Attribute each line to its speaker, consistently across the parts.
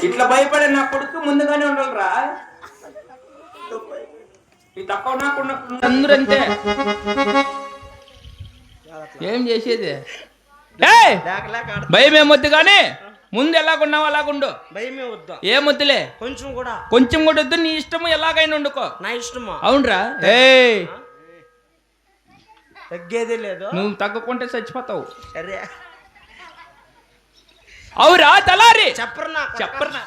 Speaker 1: ఇట్లా భయపడే నా కొడుకు ముందుగానే ఉండాలిరా. ఈ తక్కువ నాకున్న అందరూ అంతే. ఏం చేసేది? భయం ఏమొద్దు కానీ ముందు ఎలాగున్నావు అలాగుండు. భయమే వద్దు. ఏమొద్దులే, కొంచెం కూడా వద్దు. నీ ఇష్టము ఎలాగైనా వండుకో. నా ఇష్టము. అవునరా? తగ్గేదే లేదు. నువ్వు తగ్గకుంటే చచ్చిపోతావు. సరే అవురా తలారి? చెప్పర్నా చెప్పర్నా.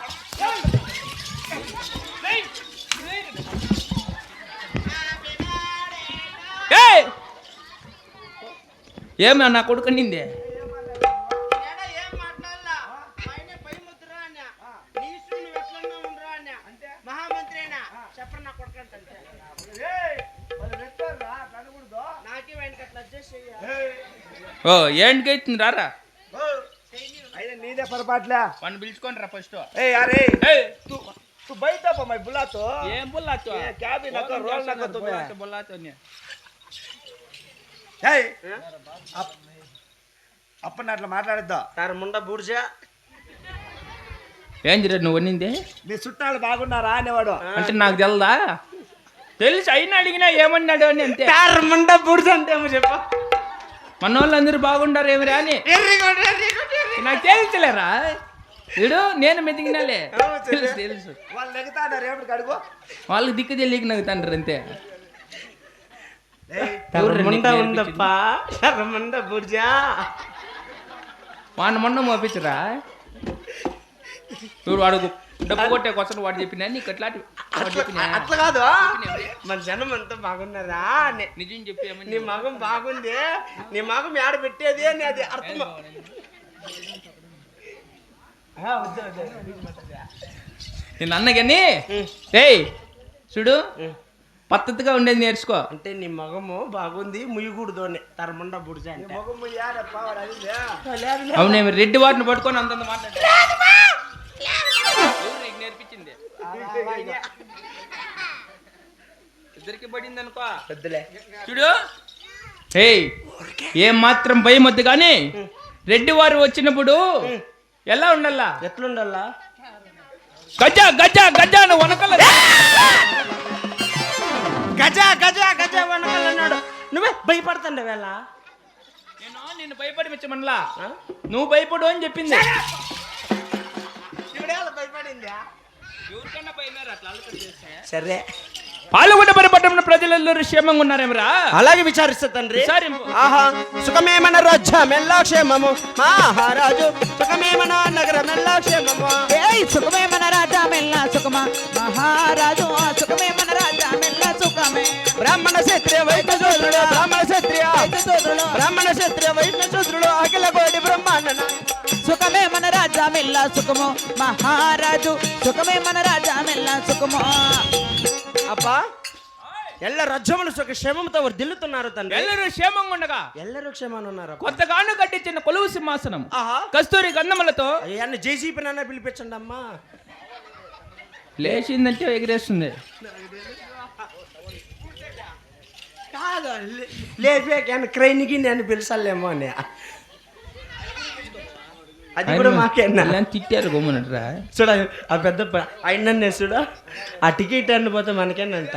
Speaker 1: ఏమన్నా నా కొడుకు నిందే? ఓ ఏంటికైతుంది రారా?
Speaker 2: నీదే పొరపాట్లా.
Speaker 1: వాడిని పిలుచుకోండి రా ఫస్ట్.
Speaker 2: బయట బుల్లాతో
Speaker 1: ఏం బుల్లాతో? బుల్లాతో
Speaker 2: అప్పటి అట్లా మాట్లాడద్దా తార ముండ బూడ్జా.
Speaker 1: ఏం జర నువ్వు వండింది?
Speaker 2: మీ చుట్టాలు బాగున్నారా అనేవాడు.
Speaker 1: అంటే నాకు తెలదా? తెలిసి అయినా అడిగినా ఏమన్నాడు అని అంతే.
Speaker 2: ముండ బూడ్జ అంటే ఏమో చెప్ప.
Speaker 1: మన వాళ్ళు అందరూ బాగుండారు ఏమిరా అని నాకు తెలుసులేరా. వీడు నేను మెతికినాలే. తెలుసు తెలుసు.
Speaker 2: వాళ్ళు నెగుతాడారు ఏమిటి అడుగు.
Speaker 1: వాళ్ళకి దిక్కు తెలియక నగుతాండ్రు అంతే. వాడిని మొన్న మోపించరా? చూడు వాడు డబ్బు కొట్టే కొత్త వాడు చెప్పినా నీకు అట్లాంటి
Speaker 2: అట్లా కాదు. మన జనం అంతా బాగున్నారా?
Speaker 1: నిజం చెప్పి
Speaker 2: నీ మగం బాగుంది, నీ మగం ఏడ పెట్టేది అని అది అర్థం.
Speaker 1: నేను అన్నగాని ఏయ్ చూడు పద్ధతిగా ఉండేది నేర్చుకో.
Speaker 2: అంటే నీ మగము బాగుంది ముయ్యకూడదు అని తరమండా బుడిజ.
Speaker 1: అవునేమి రెడ్డి వారిని పట్టుకొని అంతంత మాట్లాడు. నేర్పించింది ఇద్దరికి పడింది అనుకో. చూడు ఏం మాత్రం భయం వద్దు కానీ రెడ్డి వారు వచ్చినప్పుడు ఎలా ఉండాలా?
Speaker 2: ఎట్లుండాలా?
Speaker 1: గజ గజ గజ నువ్వు వనకల
Speaker 2: గజ గజ గజ వనకల్ అన్నాడు. నువ్వే భయపడుతుండే వేళ.
Speaker 1: నేను భయపడిపించమనలా, నువ్వు భయపడు అని చెప్పింది.
Speaker 2: సరే
Speaker 1: పాల్గొండ పట్టణ ప్రజలందరూ క్షేమంగా ఉన్నారేమరా?
Speaker 2: అలాగే విచారిస్తా తండ్రి. ఆహా సుఖమేమన రాజ్యమెల్లా క్షేమము, మహారాజు సుఖమేమన నగరమెల్లా క్షేమము.
Speaker 3: సుఖమేమన రాజ్యమెల్లా సుఖమా, మహారాజు సుఖమేమన రాజ్యమెల్లా సుఖమే.
Speaker 2: బ్రాహ్మణ క్షత్రియ వైద్య శూద్రుడు, బ్రాహ్మణ క్షత్రియ బ్రాహ్మణ క్షత్రియ వైద్య శూద్రుడు అఖిల కోటి బ్రహ్మాండ
Speaker 3: సుఖమే మన రాజ్యమెల్లా సుఖము, మహారాజు సుఖమే మన రాజ్యమెల్లా సుఖము.
Speaker 2: అబ్బా ఎల్ల రాజ్యములు సుఖ క్షేమంతో దిల్లుతున్నారు తండ్రి.
Speaker 1: ఎల్లరూ క్షేమంగా ఉండగా
Speaker 2: ఎల్లరూ క్షేమంగా ఉన్నారు.
Speaker 1: కొత్తగాను కట్టించిన కొలువు సింహాసనం కస్తూరి గంధములతో
Speaker 2: అయ్యాన్ని జేసీపీ నాన్న పిలిపించండి అమ్మా.
Speaker 1: లేచిందంటే ఎగిరేస్తుంది.
Speaker 2: కాదు లేపే క్రైన్కి నేను పిలిచాలేమో అని. అది కూడా మాకేనా
Speaker 1: తిట్టారు గమ్మునట్రా.
Speaker 2: చూడ ఆ పెద్ద అయినన్నే చూడ ఆ టికెట్ అన్ని పోతే మనకేనంట.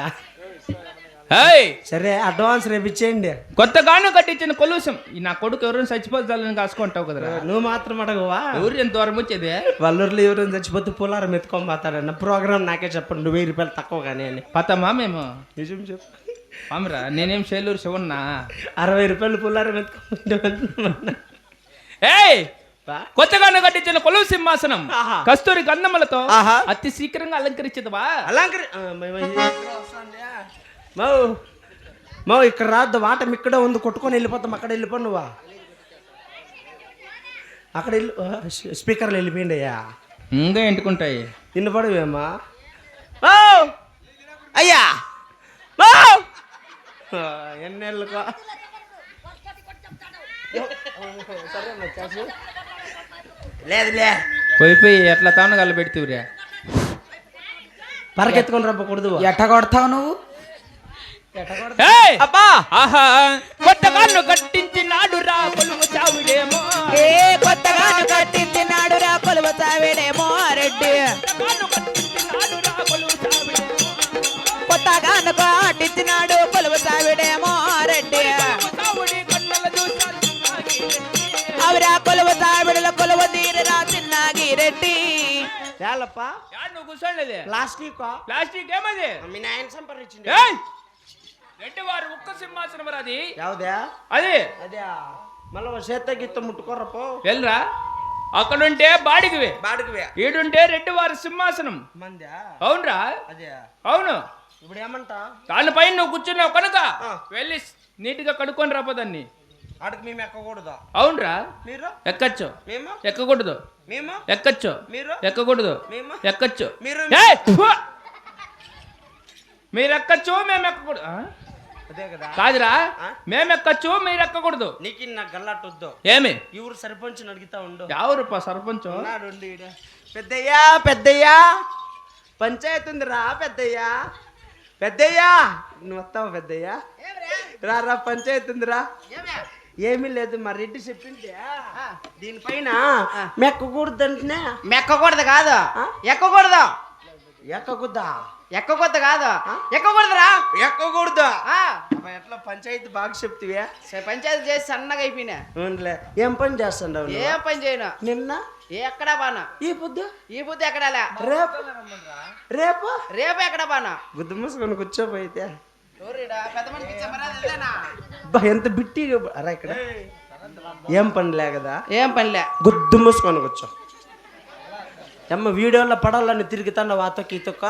Speaker 2: సరే అడ్వాన్స్ రేపు ఇచ్చేయండి.
Speaker 1: కొత్తగాను కట్టించిన కొలుసం. నా కొడుకు ఎవరైనా చచ్చిపోతాలని కాసుకుంటావు కదరా.
Speaker 2: నువ్వు మాత్రం అడగవా?
Speaker 1: ఎవరు ఎంత దూరం వచ్చేది?
Speaker 2: వల్లూరులో ఎవరైనా చచ్చిపోతే పొలారం ఎత్తుకొని పోతాడన్న ప్రోగ్రామ్ నాకే చెప్పండి. 1000 రూపాయలు తక్కువ కానీ అని
Speaker 1: పతమా మేము
Speaker 2: నిజం చెప్పు.
Speaker 1: అమరా నేనేం శైలూరు శివన్నా.
Speaker 2: 60 రూపాయలు పొలారం ఎత్తుకుంటే
Speaker 1: కొత్తగాను కట్టించిన కొలువు సింహాసనం కస్తూరి గంధములతో అతి శీఘ్రంగా అలంకరించదవా?
Speaker 2: మౌ ఇక్కడ రాద్దు వాటం ఇక్కడే ఉంది, కొట్టుకొని వెళ్ళిపోతాం. అక్కడ వెళ్ళిపో నువ్వా. అక్కడ స్పీకర్లు వెళ్ళిపోయింది అయ్యా.
Speaker 1: ఇంకా ఎంటుకుంటాయి
Speaker 2: నిన్ను పడవేమా అయ్యా. ఎన్నేళ్ళకో లేదులే
Speaker 1: పోయిపోయి ఎట్లా తాను పెడుతురా
Speaker 2: పరకెత్తుకొని రప్పకూడదు.
Speaker 3: ఎట్ట కొడతావు నువ్వు?
Speaker 1: అబ్బా ఆహా కొత్తగాను కట్టించినాడు రా కొలువు చావుడేమో.
Speaker 3: కట్టి
Speaker 2: చాలప్ప
Speaker 1: యాడ్ నువ్వు కూర్చోండి
Speaker 2: ప్లాస్టిక్
Speaker 1: ప్లాస్టిక్ ఏమది
Speaker 2: మీ నాయన సంపాదించింది
Speaker 1: ఏయ్ రెడ్డి వారు ఒక్క సింహాసనం అది
Speaker 2: యావదే
Speaker 1: అది
Speaker 2: అదే మళ్ళీ చేత గీత ముట్టుకోరపో
Speaker 1: వెళ్ళరా అక్కడుంటే బాడిగివే
Speaker 2: బాడుకువే
Speaker 1: ఈడుంటే రెడ్డి వారి సింహాసనం
Speaker 2: మందా
Speaker 1: అవునరా
Speaker 2: అదే
Speaker 1: అవును
Speaker 2: ఇప్పుడు ఏమంటా
Speaker 1: దానిపైన నువ్వు కూర్చున్నావు కనుక
Speaker 2: ఆ.
Speaker 1: వెళ్ళి నీట్గా కడుక్కొని రాపోదాన్ని
Speaker 2: ఆడికి మేము ఎక్కకూడదు
Speaker 1: అవునరా
Speaker 2: మీరు
Speaker 1: ఎక్కచ్చు
Speaker 2: మేము
Speaker 1: ఎక్కకూడదు
Speaker 2: మేము
Speaker 1: ఎక్కచ్చు
Speaker 2: మీరు
Speaker 1: ఎక్కకూడదు
Speaker 2: మేము
Speaker 1: ఎక్కచ్చు
Speaker 2: మీరు
Speaker 1: ఏయ్! ఫు! మీరు ఎక్కచ్చు మేము ఎక్కకూడదు ఆ?
Speaker 2: అదే కదా
Speaker 1: కాదురా
Speaker 2: ఆ?
Speaker 1: మేము ఎక్కచ్చు మీరు ఎక్కకూడదు
Speaker 2: నీకు నాకు గల్లాటొద్దు
Speaker 1: ఏమి
Speaker 2: ఈ ఊరు సర్పంచ్ అడుగుతా ఉండు
Speaker 1: ఎవరుపా సర్పంచ్
Speaker 2: ఉన్నాడు ఉండు ఈడ. పెద్దయ్యా పెద్దయ్యా పంచాయతీ ఉందిరా పెద్దయ్యా పెద్దయ్యా నువ్వు వస్తావు పెద్దయ్యా రా రా పంచాయతీ ఉందిరా ఏమీ లేదు మా రెడ్డి చెప్పింది దీనిపైన మెక్కకూడదు అంటున్నా
Speaker 3: మెక్కకూడదు కాదు
Speaker 2: ఆ?
Speaker 3: ఎక్కకూడదు
Speaker 2: ఎక్కకూడదా
Speaker 3: ఎక్కకూడదు కాదు ఎక్కకూడదురా
Speaker 2: ఎక్కకూడదు
Speaker 3: ఆ,
Speaker 2: అబ్బా, ఎట్లా పంచాయతీ బాగా చెప్తివే
Speaker 3: పంచాయతీ చేసి సన్నగా అయిపోయినా
Speaker 2: అవునులే ఏం పని చేస్తుండవు నువ్వు?
Speaker 3: ఏం పని చేయను
Speaker 2: నిన్న
Speaker 3: ఎక్కడా బానా
Speaker 2: ఈ పొద్దు
Speaker 3: ఈ బుద్ధి ఎక్కడాలే
Speaker 2: రేపు రేపు
Speaker 3: రేపు ఎక్కడ బానా
Speaker 2: గుద్దు మూసుకొని కూర్చోపోయితే
Speaker 3: ఎవరిడా పెద్ద మనిషికి చెప్పరాదు ఇదేనా?
Speaker 2: అబ్బా, ఎంత బిట్టి అరా ఇక్కడ ఏం పనిలే కదా
Speaker 3: ఏం పనిలే
Speaker 2: గుద్దు మూసుకొని కూర్చో అమ్మ వీడియోలో పడాలని తిరుగుతాను వాతకి ఇతొక్క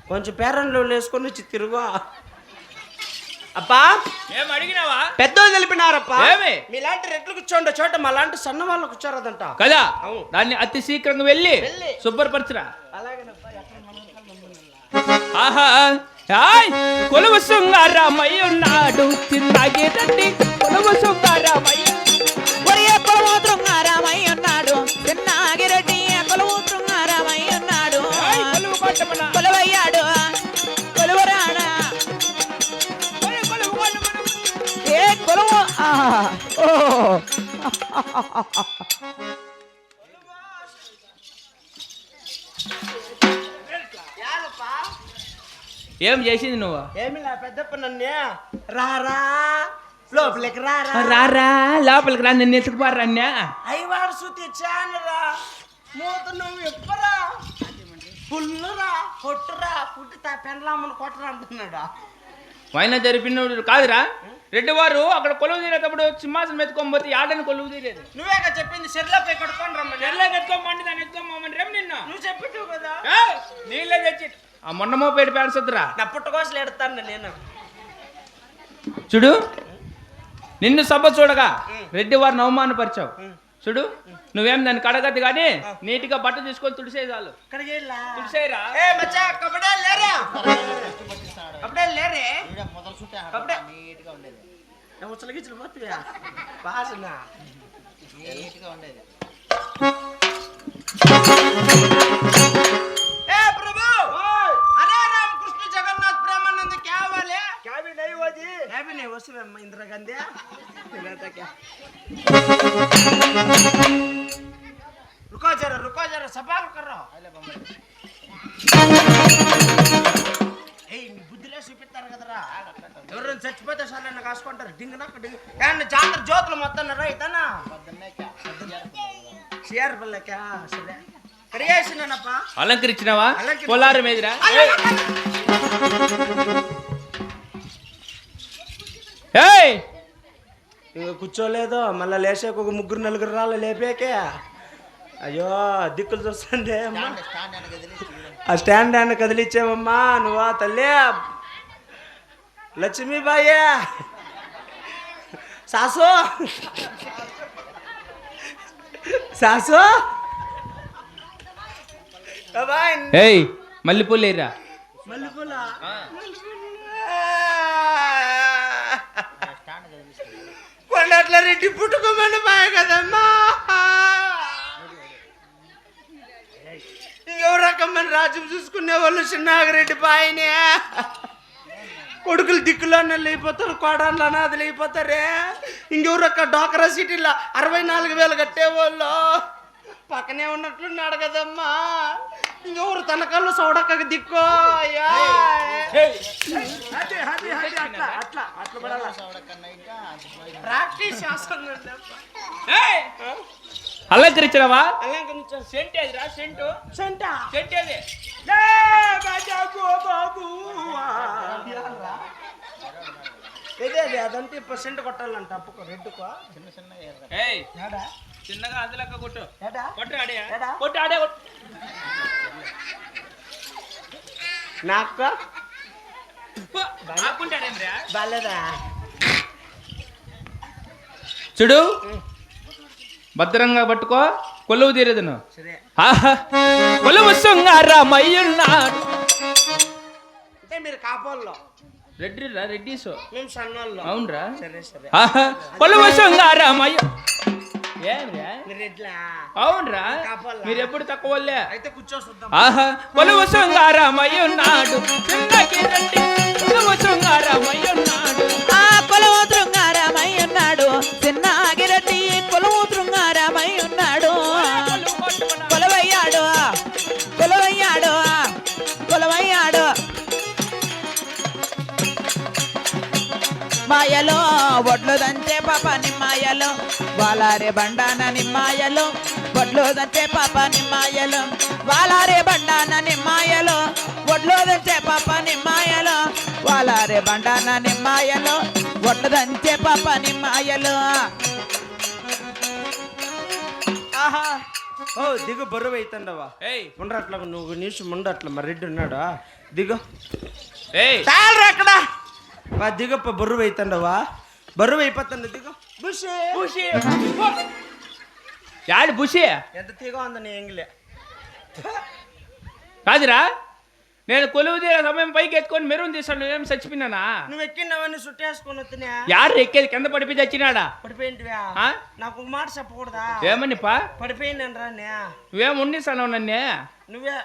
Speaker 2: కొంచెం పేరెంట్లో వేసుకొని వచ్చి తిరుగు అబ్బా
Speaker 1: ఏం అడిగినావా
Speaker 2: పెద్దోళ్ళు తెలిపినారప్ప
Speaker 1: ఏమి?
Speaker 2: మీలాంటి రెట్లు కూర్చోండి చోట మా లాంటి సన్న వాళ్ళు కూర్చోరదంట
Speaker 1: కదా
Speaker 2: అవును.
Speaker 1: దాన్ని అతి శీఘ్రంగా వెళ్ళి శుభ్రపరచురా ఆహా హాయ్ కొలువు సుంగారామయ్య ఉన్నాడు చిన్నగే తండ్రి కొలువు సుంగారామయ్య
Speaker 3: ఒరియే కొలువు తృంగారామయ్య ఉన్నాడు చిన్నాగిరెడ్డి కొలువు తృంగారామయ్య ఉన్నాడు
Speaker 1: హాయ్ కొలువు కొట్టమన
Speaker 3: కొలువయ్యాడు కొలువురానా
Speaker 1: కొలువు కొట్టమన
Speaker 3: ఏ కొలువు ఓ
Speaker 1: ఏం చేసింది నువ్వు
Speaker 2: ఏమి లే పెద్దప్ప నన్నే రారా లోపలికి రారా
Speaker 1: రారా లోపలికి రా నిన్ను ఎత్తుకుపారా అన్యా
Speaker 2: అయ్యవాడు సూతి చానురా మూత నువ్వు ఎప్పరా పుల్లురా కొట్టురా పుట్టితా పెండ్లామని కొట్టరా అంటున్నాడు
Speaker 1: వైన జరిపిన కాదురా రెడ్డి వారు అక్కడ కొలువు తీరేటప్పుడు సింహాసనం ఎత్తుకొని పోతే ఆడని కొలువు తీరేది
Speaker 2: నువ్వేగా చెప్పింది షెడ్లపై కొడుకొని రమ్మని
Speaker 1: ఎట్లా ఎత్తుకోమండి దాన్ని ఎత్తుకోమని రేపు నిన్ను
Speaker 2: నువ్వు చెప్పిట్టు కదా
Speaker 1: ఏయ్! నీళ్ళే తెచ్చి ఆ మొన్నమో పేరు పేర్చొద్దురా
Speaker 2: నా పుట్టకోసలు ఎడతాను నేను
Speaker 1: చూడు నిన్ను సభ చూడగా రెడ్డి వారిని అవమానపరిచావు చూడు నువ్వేం దాన్ని కడగద్దు కానీ నీట్గా బట్ట తీసుకొని తుడిసే చాలు
Speaker 2: ఇక్కడికి వెళ్ళా
Speaker 1: తుడిసేరా
Speaker 2: ఏ మచ్చా కబడే లేరా కబడే లేరే కబడే ముసలిగిచ్చిన పోతువా వాసన ए प्रभु अरे राम कृष्ण जगन्नाथ प्रेमानंद क्या वाले क्या भी नहीं हुआ जी क्या भी नहीं हुआ सिर्फ इंदिरा गांधी रहता क्या रुको जरा सवाल कर रहा ఏ బుద్ధిలో చూపిస్తారు కదరా ఎవరైనా చచ్చిపోతే సార్లు కాసుకుంటారు డింగ్ నాకు డింగ్ ఏమన్నా జాతర జ్యోతులు మొత్తం రైతనా షేర్ పల్లెకా సరే కడిగేసినానప్ప
Speaker 1: అలంకరించినావా
Speaker 2: అలంకరించు.
Speaker 1: పొలారం ఏదిరా ఏయ్
Speaker 2: ఇంకా కూర్చోలేదు మళ్ళీ లేచాక ఒక ముగ్గురు నలుగురు రాళ్ళు లేపాకే అయ్యో దిక్కులు చూస్తుండే ఆ స్టాండ్ ఆయన కదిలిచ్చావమ్మా నువ్వా తల్లి లక్ష్మీబాయే సాసు సాసు బాబాయ్
Speaker 1: ఏయ్ మల్లెపూలు లేరా
Speaker 2: మల్లెపూల కొండట్ల రెడ్డి పుట్టుకోమని బాయ్ కదమ్మా ఇంకెవరు రకమైన రాజ్యం చూసుకునే వాళ్ళు చిన్నాగరెడ్డి బాయనే కొడుకులు దిక్కులో వెళ్ళిపోతారు కోడన్లు అనాథలు అయిపోతారే ఇంకెవరు అక్క డోకరా సిటీలో 64,000 కట్టేవాళ్ళు పక్కనే ఉన్నట్లున్నాడు కదమ్మా ఇంకెవరు తనకల్లో సౌడక్కకి దిక్కో అయ్యా ప్రాక్టీస్ చేస్తున్నాడు
Speaker 1: ఏయ్ అలంకరించినవా?
Speaker 2: అలంకరించాను.
Speaker 1: సెంట్ ఏదిరా? సెంటు
Speaker 2: సెంటా?
Speaker 1: సెంట్ ఏది?
Speaker 2: ఇదే అదంటే సెంట్ కొట్టాలంట. అప్పుకో రెడ్డుకో
Speaker 1: ఏయ్
Speaker 2: ఏడా
Speaker 1: చిన్నగా అందులక్క కొట్టు.
Speaker 2: ఏడా
Speaker 1: కొట్టు ఆడే
Speaker 2: ఏడా?
Speaker 1: కొట్టు ఆడే కొట్టు.
Speaker 2: నాకు
Speaker 1: ఆకుంటాడేమ్రా?
Speaker 2: బాలేదా?
Speaker 1: చూడు భద్రంగా పట్టుకో, కొలువు తీరదును.
Speaker 2: సరే.
Speaker 1: ఆహా కొలువు శృంగారమయ్యున్నాడు.
Speaker 2: అంటే మీరు కాపోల్లో,
Speaker 1: రెడ్డిరా రెడ్డిస్.
Speaker 2: మేము సన్నోళ్ళు.
Speaker 1: అవునరా?
Speaker 2: సరే సరే.
Speaker 1: ఆహా కొలువు శృంగారమయ్య. ఏమ్రా?
Speaker 2: మీరు ఎట్లా?
Speaker 1: అవునరా?
Speaker 2: కాపోల్లా?
Speaker 1: మీరు ఎప్పుడు తక్కువలే.
Speaker 2: అయితే కూర్చో చూద్దాం.
Speaker 1: ఆహా కొలువు శృంగారమయ్యున్నాడు. చిన్నకి రండి కొలువు శృంగారమయ్యున్నాడు.
Speaker 3: ఆ కొలువు శృంగారమై ఉన్నాడు, చిన్నాగిరెడ్డి కొలువు శృంగారమై ఉన్నాడు. కొలువయ్యాడు కొలువయ్యాడు కొలువయ్యాడు. మాయలో ఒడ్లు దంచే పాప నిమ్మాయలు, వాలారే బండాన నిమ్మాయలు. ఒడ్లు దంచే పాప నిమ్మాయలు, వాలారే బండాన నిమ్మాయలు. ఒడ్లు దంచే పాప నిమ్మాయలు, వాలారే బండాన నిమ్మాయలు. ఒడ్లు దంచే పాప నిమ్మాయలు.
Speaker 2: ఆహా ఓ దిగు బరువు అవుతుండవా?
Speaker 1: ఏయ్
Speaker 2: ఉండట్లా నువ్వు నిమిషం ఉండట్లా. మరి రెడ్డి ఉన్నాడా? దిగు.
Speaker 1: ఏయ్
Speaker 2: చాలరా అక్కడ. దిగప్ప బరువు అవుతుండవా? బరువు అయిపోతుండ. దిగు. బుషి
Speaker 1: బుషి యాడు బుషి?
Speaker 2: ఎంత తీగా ఉందా నీ ఎంగిలే.
Speaker 1: కాదురా, నేను కొలువు తీరే సమయం పైకి ఎత్తుకొని మెరుగు తీసాను. నువ్వేం చచ్చిపోయినానా?
Speaker 2: నువ్వు ఎక్కినవన్నీ సుట్టేసుకొని వస్తున్నా.
Speaker 1: యారు ఎక్కేది? కింద పడిపోయి చచ్చినాడా?
Speaker 2: పడిపోయింటివా?
Speaker 1: ఆ?
Speaker 2: నాకు ఒక మాట చెప్పకూడదా?
Speaker 1: ఏమని పా?
Speaker 2: పడిపోయిందని రానే.
Speaker 1: నువ్వేం ఉండిస్తాను నన్నే?
Speaker 2: నువ్వే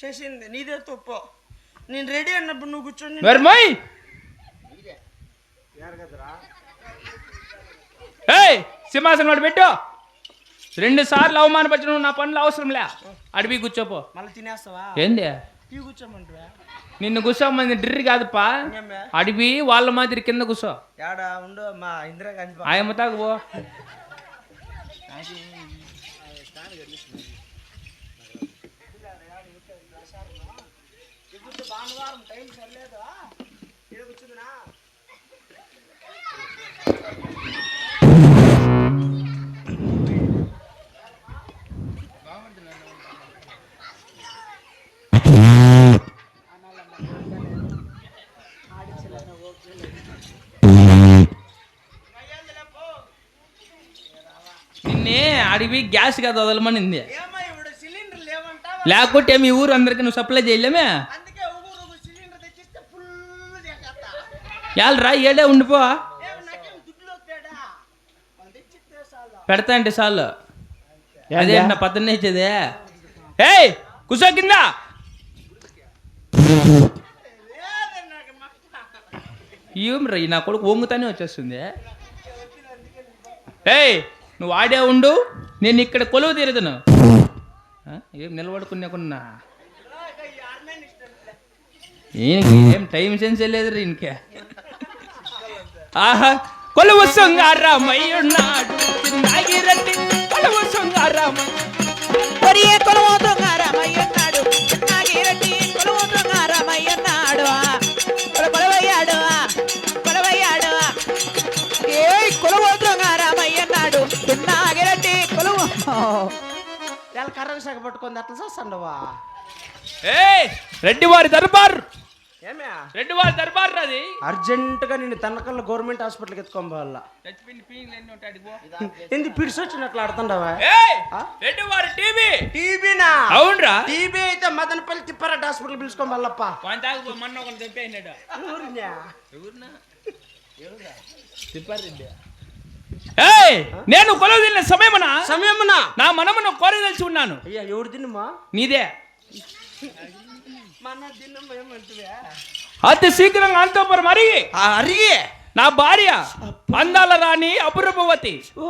Speaker 2: చేసింది, నీదే తప్పు. నేను రెడీ అన్నప్పుడు నువ్వు కూర్చొని
Speaker 1: వెర్మోయ్. ఏయ్ సింహాసనం వాడు పెట్టు. 2 సార్లు అవమానపరిచిన నువ్వు నా పనులు అవసరంలే. అడిపి కూర్చోపో.
Speaker 2: మళ్ళీ తినేస్తావా?
Speaker 1: ఏంది
Speaker 2: ఇవి కూర్చోమంటువా?
Speaker 1: నిన్ను కూర్చోమంది డ్రిర్ కాదుపా.
Speaker 2: ఇంకేమే?
Speaker 1: అడిపి వాళ్ళ మాదిరి కింద కూర్చో.
Speaker 2: యాడా ఉండు మా ఇందిరాగాంధీ పా.
Speaker 1: ఆయమ్మ తాగు పో.
Speaker 2: భానువారం టైం సరిలేదా? ఇక్కడ కూర్చుందినా?
Speaker 1: నిన్నే అడివి గ్యాస్ కాదు వదలమనింది.
Speaker 2: ఏమో ఇప్పుడు సిలిండర్ లేవంటావా?
Speaker 1: లేకుంటే మీ ఊరు అందరికి నువ్వు సప్లై చేయలేమే.
Speaker 2: అందుకే ఊరు సిలిండర్ తెచ్చిస్తే ఫుల్ చేసేస్తా.
Speaker 1: యాలరా ఏడే ఉండిపో.
Speaker 2: నాకేం దుడ్లు వస్తాడా? తెచ్చిస్తే చాలు.
Speaker 1: పెడతా అంటే చాలు. అదే నా పద్దన్నే ఇచ్చేదే. ఏయ్ కుసో కింద. ఏం రా నా కొడుకు వంగుతానే వచ్చేస్తుంది. ఏయ్ నువ్వు ఆడే ఉండు, నేను ఇక్కడ కొలువు తీరదును. ఏం నిలబడుకున్నా ఏం టైం సెన్స్ లేదు ఇంకే. ఆహా కొలువు శృంగారమయ్యున్నాడు. చిన్నాగిరెడ్డి కొలువు శృంగారమయ్య.
Speaker 3: ఒరియే కొలువు శృంగారమై ఉన్నాడు, చిన్నాగిరెడ్డి కొలువు శృంగారమై ఉన్నాడు. కొలువయ్యాడు కొలువయ్యాడు. ఏ కొలువు శృంగారమై ఉన్నాడు, చిన్నాగిరెడ్డి కొలువు.
Speaker 2: ఎలా కర్ర శాఖ పట్టుకుంది అట్లా చేస్తాండవా?
Speaker 1: ఏయ్ రెడ్డివారి దర్బార్.
Speaker 2: ఏమే
Speaker 1: రెడ్డివారి దర్బార్ అది.
Speaker 2: అర్జెంటుగా నేను తనకల్లో గవర్నమెంట్ హాస్పిటల్కి ఎత్తుకోవాల. ఏంది పిడిసి వచ్చినట్లు ఆడుతుండవా?
Speaker 1: రెడ్డివారి టీవీ.
Speaker 2: టీవీనా?
Speaker 1: అవునరా?
Speaker 2: టీవీ అయితే మదనపల్లి తిప్పారెడ్డి హాస్పిటల్ పిలుచుకోవాలప్ప.
Speaker 1: మొన్న ఒకటి చెప్పేసినాడు. ఏయ్ నేను కొలువు తిన్న
Speaker 2: సమయమునా
Speaker 1: నా మనమును కోరదలిచి ఉన్నాను.
Speaker 2: అయ్యా ఎవరు తిన్నమా?
Speaker 1: నీదే.
Speaker 2: మన తిన్నమా ఏమంటువా?
Speaker 1: అతి శీఘ్రంగా అంతపురం అరిగి
Speaker 2: అరిగి
Speaker 1: నా భార్య అందాల రాణి అపురూపవతి.
Speaker 2: ఓ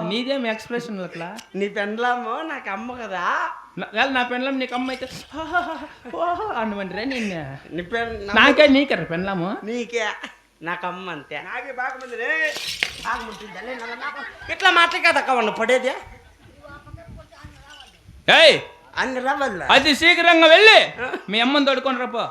Speaker 1: నీదేం ఎక్స్ప్రెషన్ అట్లా?
Speaker 2: నీ పెండ్లాము నాకు అమ్మ కదా.
Speaker 1: నా పెండ్లం నీకు అమ్మ అయితే అనమంటారే నిన్న.
Speaker 2: నీ
Speaker 1: నాకే నీకర పెండ్లాము.
Speaker 2: నీకే నాకు అమ్మ అంతే. ఇట్లా మాట్లాడక పడేది
Speaker 1: ఏయ్
Speaker 2: అన్ని రవ్వల్ల
Speaker 1: అతి శీఘ్రంగా వెళ్ళి మీ అమ్మని తోడుకొని రాపో.